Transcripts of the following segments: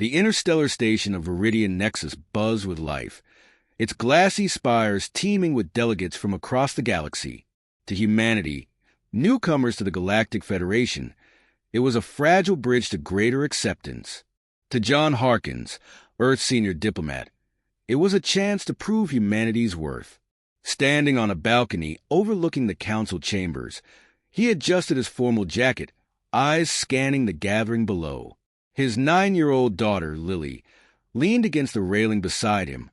The interstellar station of Viridian Nexus buzzed with life, its glassy spires teeming with delegates from across the galaxy. To humanity, newcomers to the Galactic Federation, it was a fragile bridge to greater acceptance. To John Harkens, Earth's senior diplomat, it was a chance to prove humanity's worth. Standing on a balcony overlooking the council chambers, he adjusted his formal jacket, eyes scanning the gathering below. His 9-year-old daughter, Lily, leaned against the railing beside him,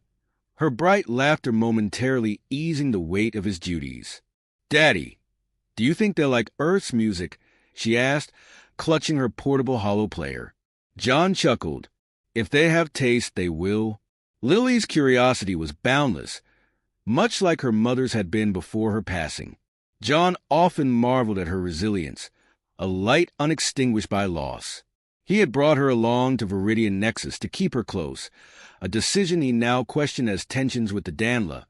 her bright laughter momentarily easing the weight of his duties. "Daddy, do you think they'll like Earth's music?" she asked, clutching her portable hollow player. John chuckled. "If they have taste, they will." Lily's curiosity was boundless, much like her mother's had been before her passing. John often marveled at her resilience, a light unextinguished by loss. He had brought her along to Viridian Nexus to keep her close, a decision he now questioned as tensions with the Danla,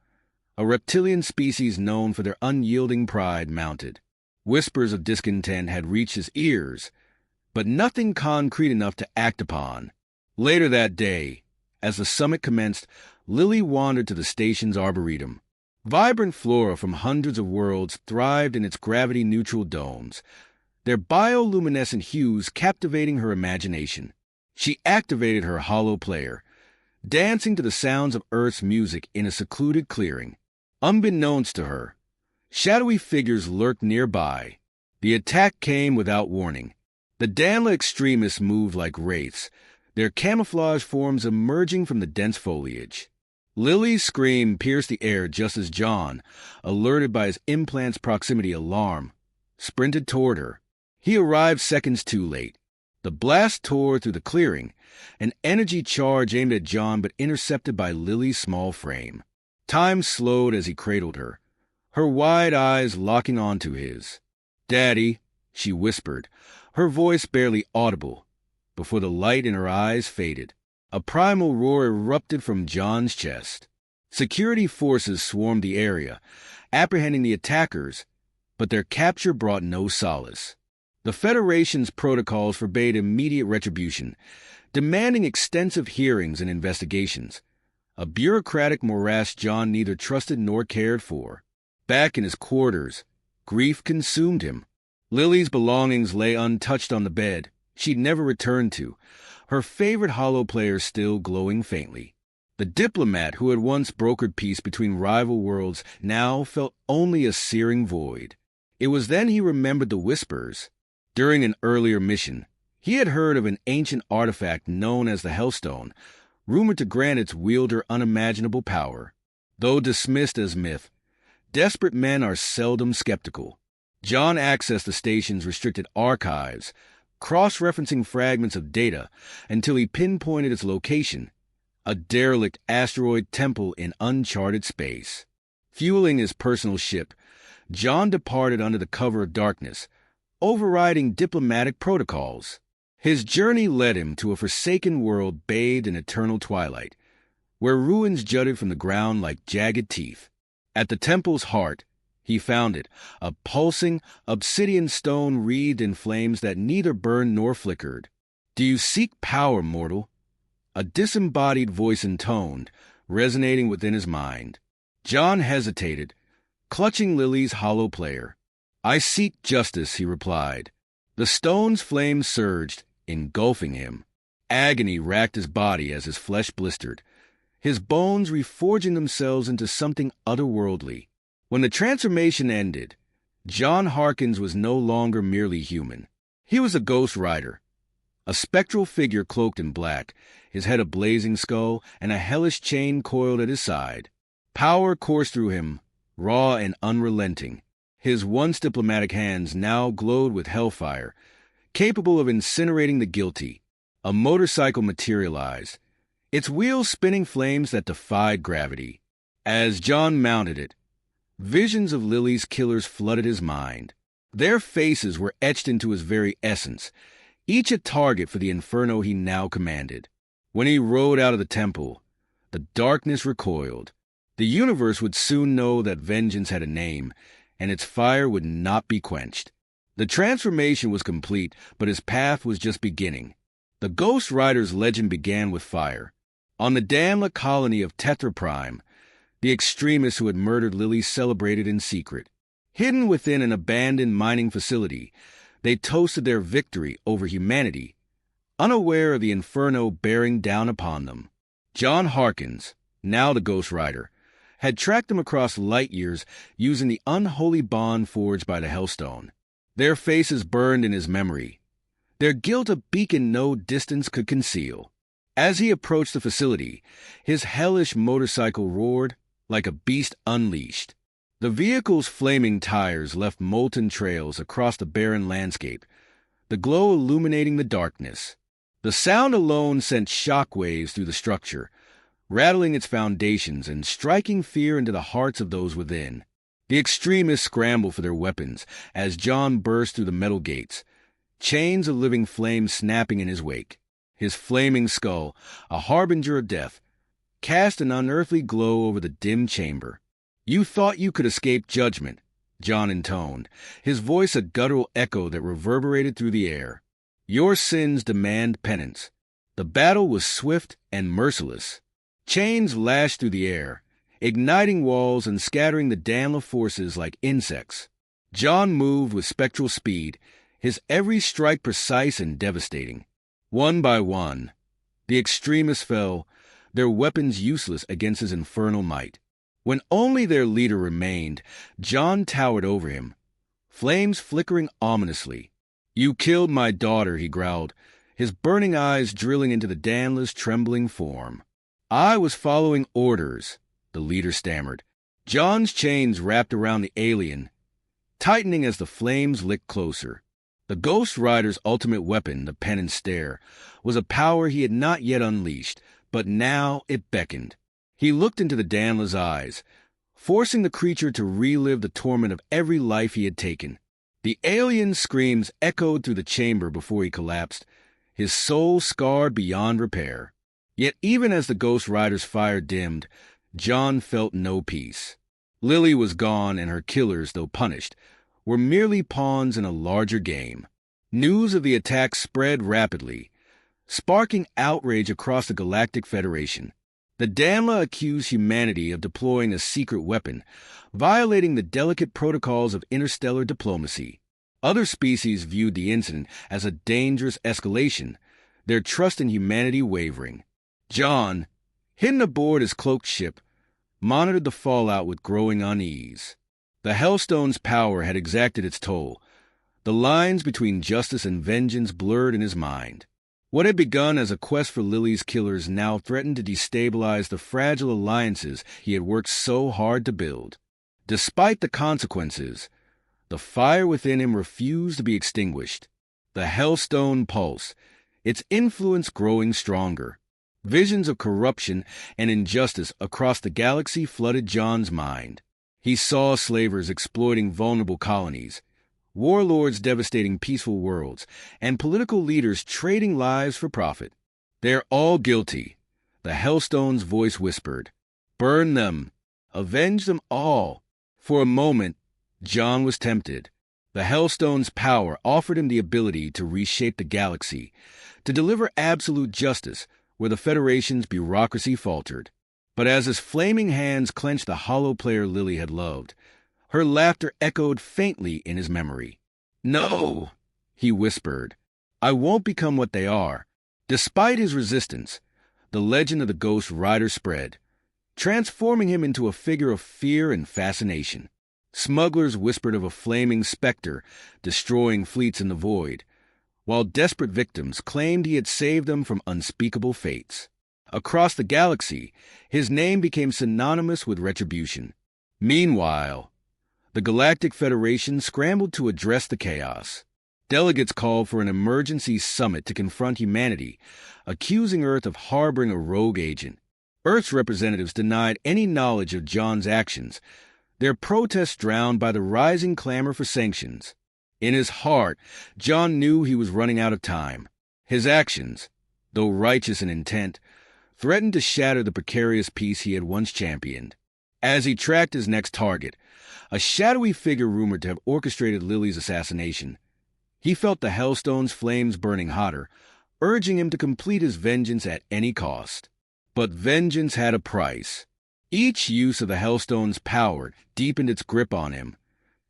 a reptilian species known for their unyielding pride, mounted. Whispers of discontent had reached his ears, but nothing concrete enough to act upon. Later that day, as the summit commenced, Lily wandered to the station's arboretum. Vibrant flora from hundreds of worlds thrived in its gravity-neutral domes, their bioluminescent hues captivating her imagination. She activated her hollow player, dancing to the sounds of Earth's music in a secluded clearing. Unbeknownst to her, shadowy figures lurked nearby. The attack came without warning. The Danla extremists moved like wraiths, their camouflage forms emerging from the dense foliage. Lily's scream pierced the air just as John, alerted by his implant's proximity alarm, sprinted toward her. He arrived seconds too late. The blast tore through the clearing, an energy charge aimed at John but intercepted by Lily's small frame. Time slowed as he cradled her, her wide eyes locking onto his. "Daddy," she whispered, her voice barely audible, before the light in her eyes faded. A primal roar erupted from John's chest. Security forces swarmed the area, apprehending the attackers, but their capture brought no solace. The Federation's protocols forbade immediate retribution, demanding extensive hearings and investigations, a bureaucratic morass John neither trusted nor cared for. Back in his quarters, grief consumed him. Lily's belongings lay untouched on the bed she'd never returned to, her favorite hollow player still glowing faintly. The diplomat who had once brokered peace between rival worlds now felt only a searing void. It was then he remembered the whispers. During an earlier mission, he had heard of an ancient artifact known as the Hellstone, rumored to grant its wielder unimaginable power. Though dismissed as myth, desperate men are seldom skeptical. John accessed the station's restricted archives, cross-referencing fragments of data until he pinpointed its location, a derelict asteroid temple in uncharted space. Fueling his personal ship, John departed under the cover of darkness, overriding diplomatic protocols. His journey led him to a forsaken world bathed in eternal twilight, where ruins jutted from the ground like jagged teeth. At the temple's heart, he found it, a pulsing, obsidian stone wreathed in flames that neither burned nor flickered. "Do you seek power, mortal?" A disembodied voice intoned, resonating within his mind. John hesitated, clutching Lily's hollow player. "I seek justice," he replied. The stone's flame surged, engulfing him. Agony racked his body as his flesh blistered, his bones reforging themselves into something otherworldly. When the transformation ended, John Harkens was no longer merely human. He was a ghost rider, a spectral figure cloaked in black, his head a blazing skull, and a hellish chain coiled at his side. Power coursed through him, raw and unrelenting. His once diplomatic hands now glowed with hellfire, capable of incinerating the guilty. A motorcycle materialized, its wheels spinning flames that defied gravity. As John mounted it, visions of Lily's killers flooded his mind. Their faces were etched into his very essence, each a target for the inferno he now commanded. When he rode out of the temple, the darkness recoiled. The universe would soon know that vengeance had a name, and its fire would not be quenched. The transformation was complete, but his path was just beginning. The Ghost Rider's legend began with fire. On the Damla colony of Tetra Prime, the extremists who had murdered Lily celebrated in secret. Hidden within an abandoned mining facility, they toasted their victory over humanity, unaware of the inferno bearing down upon them. John Harkens, now the Ghost Rider, had tracked them across light years using the unholy bond forged by the Hellstone. Their faces burned in his memory, their guilt a beacon no distance could conceal. As he approached the facility, his hellish motorcycle roared like a beast unleashed. The vehicle's flaming tires left molten trails across the barren landscape, the glow illuminating the darkness. The sound alone sent shockwaves through the structure, rattling its foundations and striking fear into the hearts of those within. The extremists scrambled for their weapons as John burst through the metal gates, chains of living flame snapping in his wake. His flaming skull, a harbinger of death, cast an unearthly glow over the dim chamber. "You thought you could escape judgment," John intoned, his voice a guttural echo that reverberated through the air. "Your sins demand penance." The battle was swift and merciless. Chains lashed through the air, igniting walls and scattering the Damla forces like insects. John moved with spectral speed, his every strike precise and devastating. One by one, the extremists fell, their weapons useless against his infernal might. When only their leader remained, John towered over him, flames flickering ominously. "You killed my daughter," he growled, his burning eyes drilling into the Damla's trembling form. "I was following orders," the leader stammered. John's chains wrapped around the alien, tightening as the flames licked closer. The Ghost Rider's ultimate weapon, the pen and stare, was a power he had not yet unleashed, but now it beckoned. He looked into the Damla's eyes, forcing the creature to relive the torment of every life he had taken. The alien's screams echoed through the chamber before he collapsed, his soul scarred beyond repair. Yet even as the Ghost Rider's fire dimmed, John felt no peace. Lily was gone, and her killers, though punished, were merely pawns in a larger game. News of the attack spread rapidly, sparking outrage across the Galactic Federation. The Damla accused humanity of deploying a secret weapon, violating the delicate protocols of interstellar diplomacy. Other species viewed the incident as a dangerous escalation, their trust in humanity wavering. John, hidden aboard his cloaked ship, monitored the fallout with growing unease. The Hellstone's power had exacted its toll. The lines between justice and vengeance blurred in his mind. What had begun as a quest for Lily's killers now threatened to destabilize the fragile alliances he had worked so hard to build. Despite the consequences, the fire within him refused to be extinguished. The Hellstone pulsed, its influence growing stronger. Visions of corruption and injustice across the galaxy flooded John's mind. He saw slavers exploiting vulnerable colonies, warlords devastating peaceful worlds, and political leaders trading lives for profit. "They're all guilty," the Hellstone's voice whispered. "Burn them. Avenge them all." For a moment, John was tempted. The Hellstone's power offered him the ability to reshape the galaxy, to deliver absolute justice where the Federation's bureaucracy faltered. But as his flaming hands clenched the hollow player Lily had loved, her laughter echoed faintly in his memory. "No," he whispered, "I won't become what they are." Despite his resistance, the legend of the Ghost Rider spread, transforming him into a figure of fear and fascination. Smugglers whispered of a flaming specter destroying fleets in the void, while desperate victims claimed he had saved them from unspeakable fates. Across the galaxy, his name became synonymous with retribution. Meanwhile, the Galactic Federation scrambled to address the chaos. Delegates called for an emergency summit to confront humanity, accusing Earth of harboring a rogue agent. Earth's representatives denied any knowledge of John's actions, their protests drowned by the rising clamor for sanctions. In his heart, John knew he was running out of time. His actions, though righteous in intent, threatened to shatter the precarious peace he had once championed. As he tracked his next target, a shadowy figure rumored to have orchestrated Lily's assassination, he felt the Hellstone's flames burning hotter, urging him to complete his vengeance at any cost. But vengeance had a price. Each use of the Hellstone's power deepened its grip on him,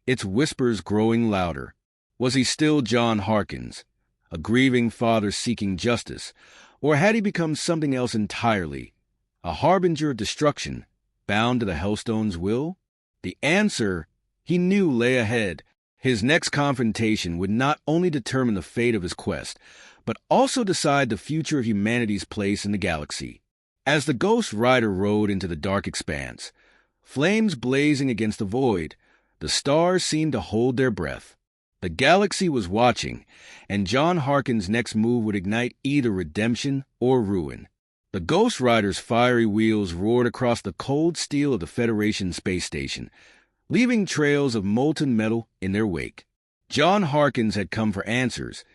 its whispers growing louder. Was he still John Harkens, a grieving father seeking justice, or had he become something else entirely, a harbinger of destruction, bound to the Hellstone's will? The answer, he knew, lay ahead. His next confrontation would not only determine the fate of his quest, but also decide the future of humanity's place in the galaxy. As the Ghost Rider rode into the dark expanse, flames blazing against the void, the stars seemed to hold their breath. The galaxy was watching, and John Harkens' next move would ignite either redemption or ruin. The Ghost Rider's fiery wheels roared across the cold steel of the Federation space station, leaving trails of molten metal in their wake. John Harkens had come for answers,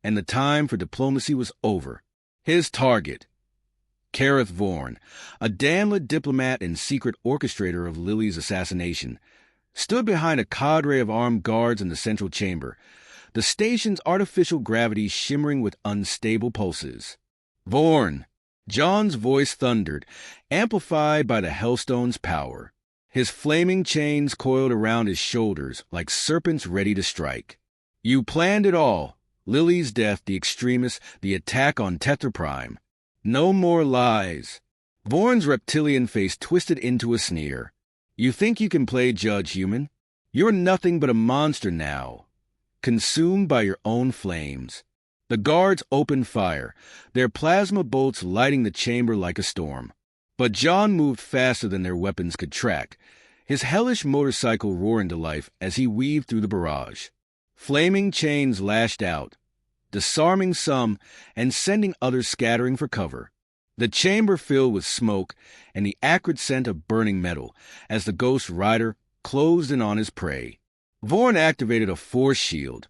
and the time for diplomacy was over. His target, Kareth Vorn, a Danla diplomat and secret orchestrator of Lily's assassination, stood behind a cadre of armed guards in the central chamber, the station's artificial gravity shimmering with unstable pulses. Vorn! John's voice thundered, amplified by the Hellstone's power. His flaming chains coiled around his shoulders like serpents ready to strike. You planned it all. Lily's death, the extremists, the attack on Tetra Prime. No more lies. Vorn's reptilian face twisted into a sneer. You think you can play judge, human? You're nothing but a monster now, consumed by your own flames. The guards opened fire, their plasma bolts lighting the chamber like a storm. But John moved faster than their weapons could track, his hellish motorcycle roaring to life as he weaved through the barrage. Flaming chains lashed out, disarming some and sending others scattering for cover. The chamber filled with smoke and the acrid scent of burning metal as the Ghost Rider closed in on his prey. Vorn activated a force shield,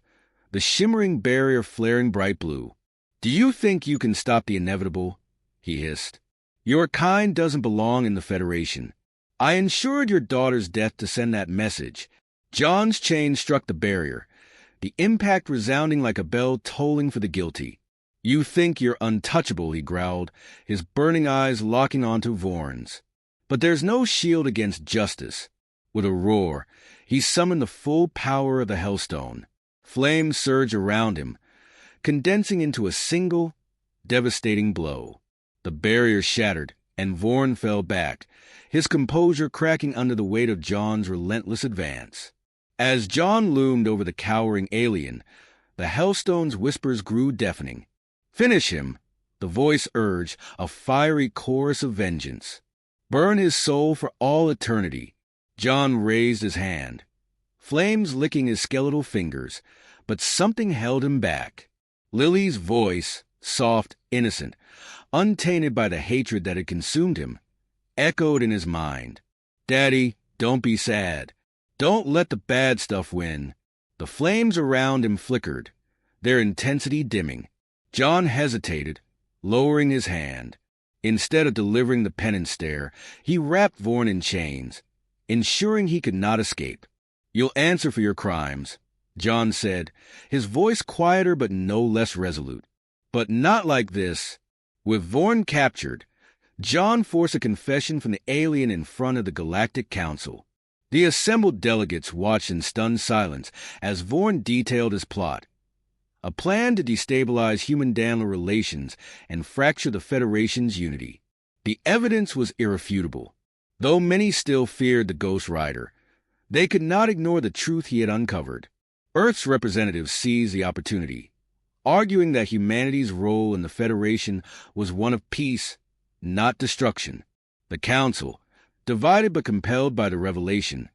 the shimmering barrier flaring bright blue. "Do you think you can stop the inevitable?" he hissed. "Your kind doesn't belong in the Federation. I ensured your daughter's death to send that message." John's chain struck the barrier, the impact resounding like a bell tolling for the guilty. "You think you're untouchable," he growled, his burning eyes locking onto Vorn's. "But there's no shield against justice." With a roar, he summoned the full power of the Hellstone. Flames surged around him, condensing into a single, devastating blow. The barrier shattered, and Vorn fell back, his composure cracking under the weight of John's relentless advance. As John loomed over the cowering alien, the Hellstone's whispers grew deafening. "Finish him," the voice urged, a fiery chorus of vengeance. "Burn his soul for all eternity." John raised his hand, flames licking his skeletal fingers, but something held him back. Lily's voice, soft, innocent, untainted by the hatred that had consumed him, echoed in his mind. "Daddy, don't be sad. Don't let the bad stuff win." The flames around him flickered, their intensity dimming. John hesitated, lowering his hand. Instead of delivering the penance stare, he wrapped Vorn in chains, ensuring he could not escape. "You'll answer for your crimes," John said, his voice quieter but no less resolute. "But not like this." With Vorn captured, John forced a confession from the alien in front of the Galactic Council. The assembled delegates watched in stunned silence as Vorn detailed his plot. A plan to destabilize human-Danla relations and fracture the Federation's unity. The evidence was irrefutable. Though many still feared the Ghost Rider, they could not ignore the truth he had uncovered. Earth's representatives seized the opportunity, arguing that humanity's role in the Federation was one of peace, not destruction. The Council, divided but compelled by the revelation,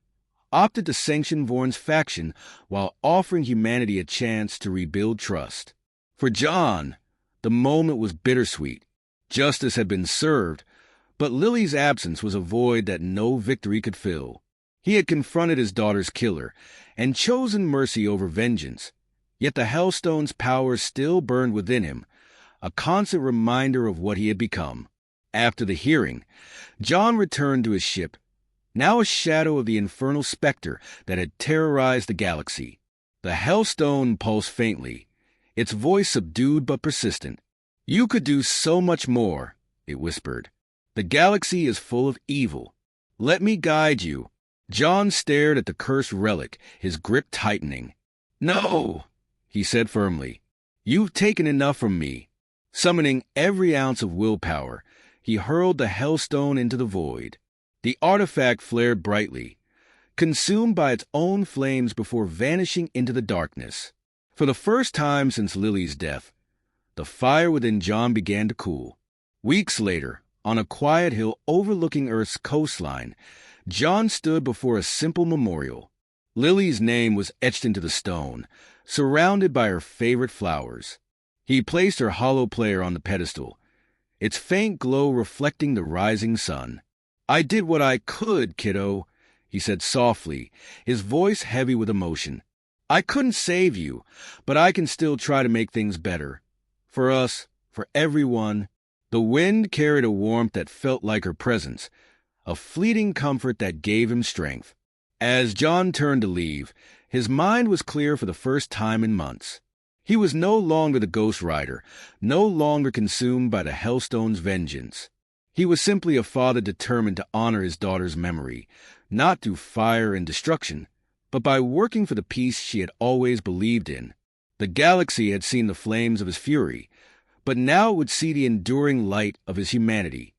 opted to sanction Vorn's faction while offering humanity a chance to rebuild trust. For John, the moment was bittersweet. Justice had been served, but Lily's absence was a void that no victory could fill. He had confronted his daughter's killer and chosen mercy over vengeance, yet the Hellstone's power still burned within him, a constant reminder of what he had become. After the hearing, John returned to his ship, now a shadow of the infernal specter that had terrorized the galaxy. The Hellstone pulsed faintly, its voice subdued but persistent. You could do so much more, it whispered. The galaxy is full of evil. Let me guide you. John stared at the cursed relic, his grip tightening. No, he said firmly. You've taken enough from me. Summoning every ounce of willpower, he hurled the Hellstone into the void. The artifact flared brightly, consumed by its own flames before vanishing into the darkness. For the first time since Lily's death, the fire within John began to cool. Weeks later, on a quiet hill overlooking Earth's coastline, John stood before a simple memorial. Lily's name was etched into the stone, surrounded by her favorite flowers. He placed her hollow player on the pedestal, its faint glow reflecting the rising sun. I did what I could, kiddo, he said softly, his voice heavy with emotion. I couldn't save you, but I can still try to make things better. For us, for everyone. The wind carried a warmth that felt like her presence, a fleeting comfort that gave him strength. As John turned to leave, his mind was clear for the first time in months. He was no longer the Ghost Rider, no longer consumed by the Hellstone's vengeance. He was simply a father determined to honor his daughter's memory, not through fire and destruction, but by working for the peace she had always believed in. The galaxy had seen the flames of his fury, but now it would see the enduring light of his humanity.